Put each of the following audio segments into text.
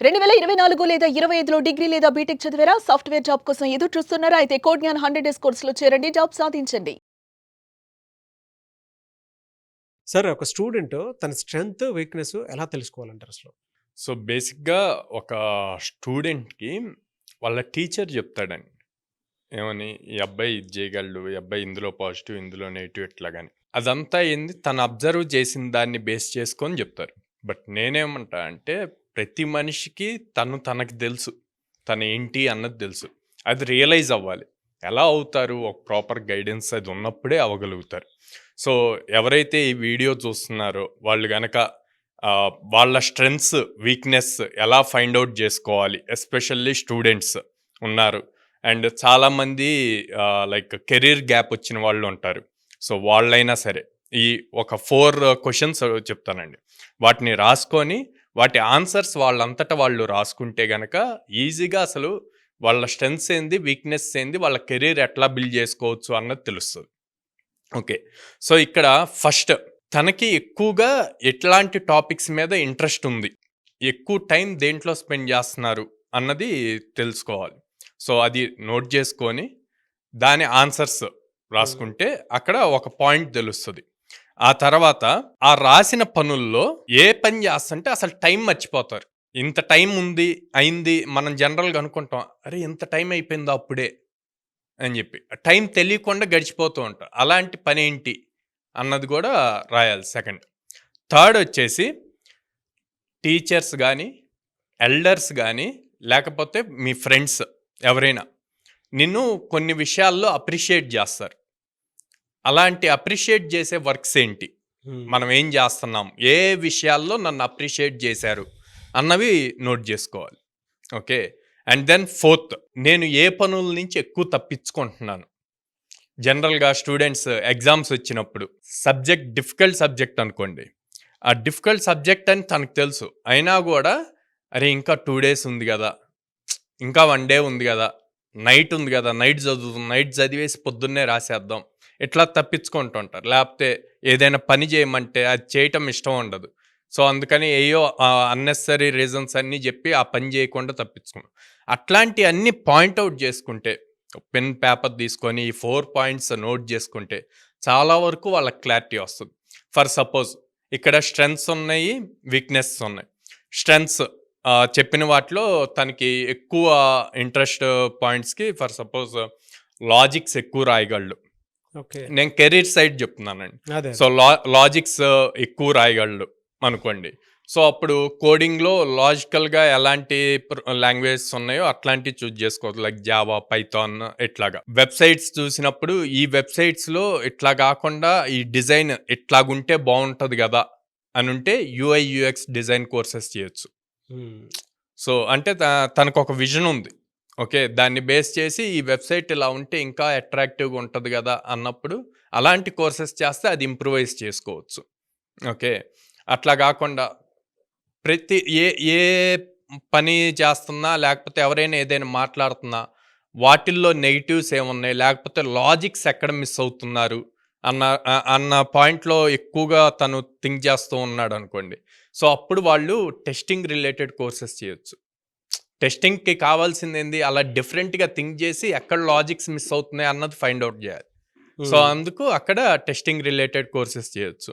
2024 లేదా 25లో డిగ్రీ లేదా బీటెక్ చదివారా? సాఫ్ట్‌వేర్ జాబ్ కోసం ఎదురు చూస్తున్నారా? అయితే కోడ్ జ్ఞాన్ 100 డేస్ కోర్సులో చేరండి. జాబ్ సాధించండి. సార్ ఒక స్టూడెంట్ తన స్ట్రెంగ్త్, వీక్‌నెస్ ఎలా తెలుసుకోవాలంటారసలు? సో, బేసిక్‌గా ఒక స్టూడెంట్‌కి వాళ్ళ టీచర్ చెప్తాడండి. ఏమని? ఈ అబ్బాయి ఇది చేయగలడు, ఈ అబ్బాయి ఇందులో పాజిటివ్, ఇందులో నెగెటివ్ ఇట్లాగని. అదంతా ఏంది తను అబ్జర్వ్ చేసిన దాన్ని బేస్ చేసుకొని చెప్తారు. బట్ నేనేమంటా అంటే ప్రతి మనిషికి తనకి తెలుసు. తను ఏంటి అన్నది తెలుసు. అది రియలైజ్ అవ్వాలి. ఎలా అవుతారు? ఒక ప్రాపర్ గైడెన్స్ అది ఉన్నప్పుడే అవ్వగలుగుతారు. సో, ఎవరైతే ఈ వీడియో చూస్తున్నారో వాళ్ళు గనక వాళ్ళ స్ట్రెంగ్త్స్, వీక్‌నెస్ ఎలా ఫైండ్ ఔట్ చేసుకోవాలి, ఎస్పెషల్లీ స్టూడెంట్స్ ఉన్నారు. అండ్ చాలామంది లైక్ కెరీర్ గ్యాప్ వచ్చిన వాళ్ళు ఉంటారు. సో, వాళ్ళైనా సరే ఈ ఒక 4 క్వెషన్స్ చెప్తానండి. వాటిని రాసుకొని వాటి ఆన్సర్స్ వాళ్ళంతట వాళ్ళు రాసుకుంటే గనక ఈజీగా అసలు వాళ్ళ స్ట్రెంగ్త్స్ ఏంది, వీక్‌నెస్ ఏంది, వాళ్ళ కెరీర్ ఎట్లా బిల్డ్ చేసుకోవచ్చు అన్నది తెలుస్తది. ఓకే. సో, ఇక్కడ ఫస్ట్ తనకి ఎక్కువగా ఎట్లాంటి టాపిక్స్ మీద ఇంట్రెస్ట్ ఉంది, ఎక్కువ టైం దేంట్లో స్పెండ్ చేస్తున్నారు అన్నది తెలుసుకోవాలి. సో, అది నోట్ చేసుకొని దాని ఆన్సర్స్ రాసుకుంటే అక్కడ ఒక పాయింట్ తెలుస్తుంది. ఆ తర్వాత ఆ రాసిన పనుల్లో ఏ పని చేస్తుంటే అసలు టైం మర్చిపోతారు. ఇంత టైం ఉంది, అయింది, మనం జనరల్గా అనుకుంటాం, అరే ఇంత టైం అయిపోయిందా అప్పుడే అని చెప్పి. టైం తెలియకుండా గడిచిపోతూ ఉంటాం. అలాంటి పని ఏంటి అన్నది కూడా రాయాలి సెకండ్. థర్డ్ వచ్చేసి టీచర్స్ కానీ, ఎల్డర్స్ కానీ, లేకపోతే మీ ఫ్రెండ్స్ ఎవరైనా నిన్ను కొన్ని విషయాల్లో అప్రిషియేట్ చేస్తారు. అలాంటి అప్రిషియేట్ చేసే వర్క్స్ ఏంటి, మనం ఏం చేస్తున్నాం, ఏ విషయాల్లో నన్ను అప్రిషియేట్ చేశారు అన్నవి నోట్ చేసుకోవాలి. ఓకే. అండ్ దెన్ ఫోర్త్, నేను ఏ పనుల నుంచి ఎక్కువ తప్పించుకుంటున్నాను. జనరల్గా స్టూడెంట్స్ ఎగ్జామ్స్ వచ్చినప్పుడు డిఫికల్ట్ సబ్జెక్ట్ అనుకోండి, ఆ డిఫికల్ట్ సబ్జెక్ట్ అని తనకు తెలుసు, అయినా కూడా అరే ఇంకా 2 days ఉంది కదా, ఇంకా 1 day ఉంది కదా, నైట్ ఉంది కదా, నైట్ చదివేసి పొద్దున్నే రాసేద్దాం, ఇట్లా తప్పించుకుంటుంటారు. లేకపోతే ఏదైనా పని చేయమంటే అది చేయటం ఇష్టం ఉండదు. సో, అందుకని ఏయో అన్నెసరీ రీజన్స్ అన్నీ చెప్పి ఆ పని చేయకుండా తప్పించుకున్నాం. అట్లాంటి అన్ని పాయింట్అవుట్ చేసుకుంటే, పెన్ పేపర్ తీసుకొని ఈ 4 పాయింట్స్ నోట్ చేసుకుంటే చాలా వరకు వాళ్ళకి క్లారిటీ వస్తుంది. ఫర్ సపోజ్ ఇక్కడ స్ట్రెంగ్త్స్ ఉన్నాయి, వీక్‌నెస్ ఉన్నాయి. స్ట్రెంగ్త్స్ చెప్పిన వాటిలో తనకి ఎక్కువ ఇంట్రెస్ట్ పాయింట్స్కి ఫర్ సపోజ్ లాజిక్స్ ఎక్కువ రాయగలడు. ఓకే. నేను కెరీర్ సైడ్ చెప్తున్నానండి. అదే. సో, లాజిక్స్ ఎక్కువ రాయగలడు అనుకోండి. సో, అప్పుడు కోడింగ్లో లాజికల్గా ఎలాంటి లాంగ్వేజెస్ ఉన్నాయో అట్లాంటివి చూజ్ చేసుకోవచ్చు. లైక్ జావా, పైథాన్ ఇట్లాగా. వెబ్సైట్స్ చూసినప్పుడు ఈ వెబ్సైట్స్లో ఇట్లా కాకుండా ఈ డిజైన్ ఇట్లాగుంటే బాగుంటుంది కదా అని ఉంటే యూఐ యూఎక్స్ డిజైన్ కోర్సెస్ చేయొచ్చు. సో, అంటే తనకు ఒక విజన్ ఉంది. ఓకే. దాన్ని బేస్ చేసి ఈ వెబ్సైట్ ఇలా ఉంటే ఇంకా అట్రాక్టివ్‌గా ఉంటది గదా అన్నప్పుడు అలాంటి కోర్సెస్ చేస్తే అది ఇంప్రూవైజ్ చేసుకోవచ్చు. ఓకే. అట్లా గాకుండా ప్రతి ఏ ఏ పని చేస్తున్నా, లేకపోతే ఎవరైనా ఏదైనా మాట్లాడుతున్నా వాటిల్లో నెగెటివ్స్ ఏమున్నాయి, లేకపోతే లాజిక్స్ ఎక్కడ మిస్ అవుతున్నారు అన్న పాయింట్‌లో ఎక్కువగా తను థింక్ చేస్తూ ఉన్నాడనుకోండి. సో, అప్పుడు వాళ్ళు టెస్టింగ్ రిలేటెడ్ కోర్సెస్ చేయొచ్చు. టెస్టింగ్‌కి కావాల్సిందేంది, అలా డిఫరెంట్‌గా థింక్ చేసి ఎక్కడ లాజిక్స్ మిస్ అవుతున్నాయి అన్నది ఫైండ్ ఔట్ చేయాలి. సో, అందుకు అక్కడ టెస్టింగ్ రిలేటెడ్ కోర్సెస్ చేయొచ్చు.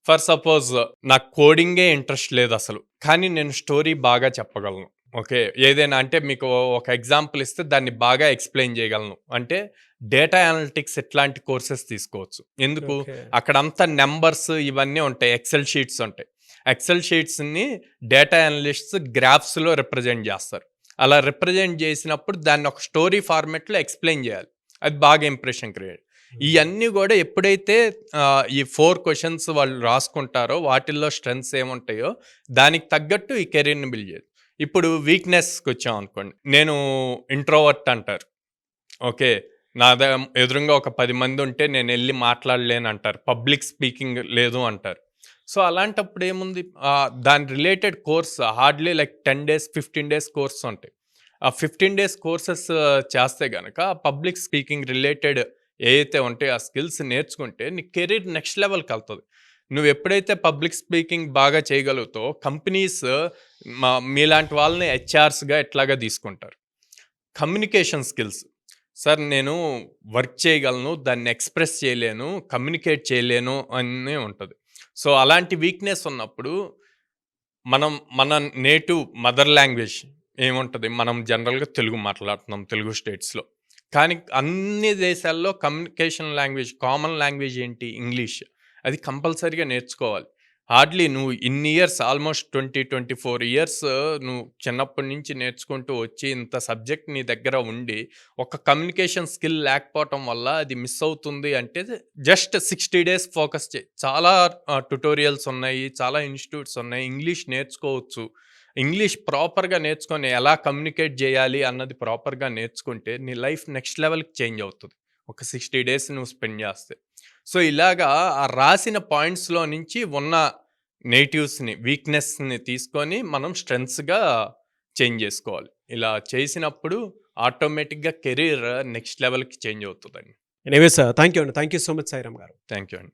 ఫర్ సపోజ్ నాకు కోడింగే ఇంట్రెస్ట్ లేదసలు, కానీ నేను స్టోరీ బాగా చెప్పగలను. ఓకే. ఏదైనా అంటే మీకు ఒక ఎగ్జాంపుల్ ఇస్తే దాన్ని బాగా ఎక్స్‌ప్లెయిన్ చేయగలను. అంటే డేటా అనలిటిక్స్ ఇట్లాంటి కోర్సెస్ తీసుకోవచ్చు. ఎందుకు? ఓకే. అక్కడంతా నంబర్స్ ఇవన్నీ ఉంటాయి. ఎక్సెల్ షీట్స్ ఉంటాయి. ఎక్సెల్ షీట్స్‌ని డేటా అనలిస్ట్స్ గ్రాఫ్స్‌లో రిప్రజెంట్ చేస్తారు. అలా రిప్రజెంట్ చేసినప్పుడు దాన్ని ఒక స్టోరీ ఫార్మాట్‌లో ఎక్స్‌ప్లెయిన్ చేయాలి. అది బాగా ఇంప్రెషన్ క్రియేట్. ఇయన్నీ గూడా ఎప్పుడైతే ఈ 4 క్వెషన్స్ వాళ్ళు రాసుకుంటారో వాటిల్లో స్ట్రెంగ్త్స్ ఏముంటాయో దానికి తగ్గట్టు ఈ కెరీర్‌ని బిల్డ్ చేయాలి. ఇప్పుడు వీక్‌నెస్‌కొచ్చామనుకోండి. నేను ఇంట్రోవర్ట్ అంటారు. ఓకే. ఎదురుంగా ఒక 10 మంది ఉంటే నేనెళ్ళి మాట్లాడలేనంటారు. పబ్లిక్ స్పీకింగ్ లేదు అంటారు. సో, అలాంటప్పుడు ఏముంది, దాని related course hardly like 10 days, 15 days course ఉంటాయి. ఆ 15 days కోర్సెస్ చేస్తే గనక పబ్లిక్ స్పీకింగ్ రిలేటెడ్ ఏవైతే ఉంటాయో ఆ స్కిల్స్ నేర్చుకుంటే నీ కెరీర్ నెక్స్ట్ లెవెల్‌కెళ్తది. నువ్వు ఎప్పుడైతే పబ్లిక్ స్పీకింగ్ బాగా చేయగలుగుతావో కంపెనీస్ మీలాంటి వాళ్ళని హెచ్ఆర్స్గా ఎట్లాగా తీసుకుంటారు. కమ్యూనికేషన్ స్కిల్స్, సార్ నేను వర్క్ చేయగలను, దాన్ని ఎక్స్ప్రెస్ చేయలేను, కమ్యూనికేట్ చేయలేను అని ఉంటుంది. సో అలాంటి వీక్నెస్ ఉన్నప్పుడు మన నేటివ్ మదర్ లాంగ్వేజ్ ఏముంటుంది, మనం జనరల్గా తెలుగు మాట్లాడుతున్నాం తెలుగు స్టేట్స్లో, కానీ అన్ని దేశాల్లో కమ్యూనికేషన్ లాంగ్వేజ్, కామన్ లాంగ్వేజ్ ఏంటి, ఇంగ్లీష్. అది కంపల్సరీగా నేర్చుకోవాలి. హార్డ్లీ నువ్వు ఇన్ని ఇయర్స్, ఆల్మోస్ట్ 24 ఇయర్స్ నువ్వు చిన్నప్పటి నుంచి నేర్చుకుంటూ వచ్చి ఇంత సబ్జెక్ట్ నీ దగ్గర ఉండి ఒక కమ్యూనికేషన్ స్కిల్ లేకపోవటం వల్ల అది మిస్ అవుతుంది అంటే జస్ట్ 60 డేస్ ఫోకస్ చేయి. చాలా ట్యుటోరియల్స్ ఉన్నాయి, చాలా ఇన్స్టిట్యూట్స్ ఉన్నాయి, ఇంగ్లీష్ నేర్చుకోవచ్చు. ఇంగ్లీష్ ప్రాపర్గా నేర్చుకొని ఎలా కమ్యూనికేట్ చేయాలి అన్నది ప్రాపర్గా నేర్చుకుంటే నీ లైఫ్ నెక్స్ట్ లెవెల్కి చేంజ్ అవుతుంది ఒక 60 డేస్ నువ్వు స్పెండ్ చేస్తే. సో ఇలాగా ఆ రాసిన పాయింట్స్లో నుంచి ఉన్న నేటివ్స్ని, వీక్నెస్ని తీసుకొని మనం స్ట్రెంగ్స్గా చేంజ్ చేసుకోవాలి. ఇలా చేసినప్పుడు ఆటోమేటిక్గా కెరీర్ నెక్స్ట్ లెవెల్కి చేంజ్ అవుతుందండి. ఎనీవేస్ థ్యాంక్ యూ అండి. Thank you so much Sairam గారు. థ్యాంక్ యూ అండి.